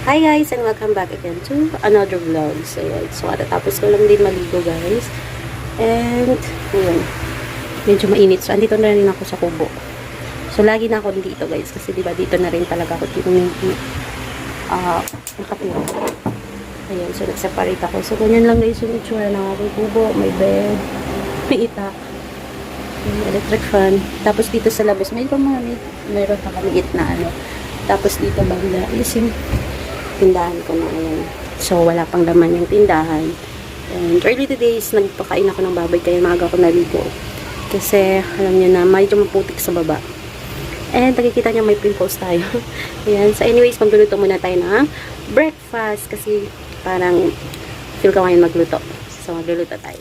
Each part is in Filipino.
Hi guys, and welcome back again to another vlog. So yun, so tapos ko lang din maligo guys. And yun, medyo mainit. So andito na rin ako sa kubo. So lagi na ako dito guys kasi diba dito na rin talaga ako nakatira. Ayun, so nag-separate ako. So ganyan lang guys yung itsura ng aking kubo. May bed, may itak, may electric fan. Tapos dito sa labas, mayroon pa kami na ano. Tapos dito banda is yung tindahan ko na ngayon. So, wala pang laman yung tindahan. And early today is nagpakain ako ng baboy kaya maaga ako naligo. Kasi, alam niyo na, medyo maputik sa baba. And, nakikita niyo may pimples tayo. Ayan. So, anyways, magluluto muna tayo ng breakfast. Kasi, parang feel ko ngayon magluto. So, magluluto tayo.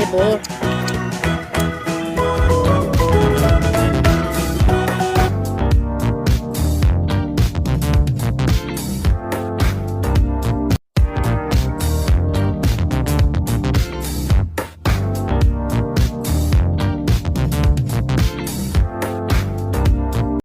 Ebo.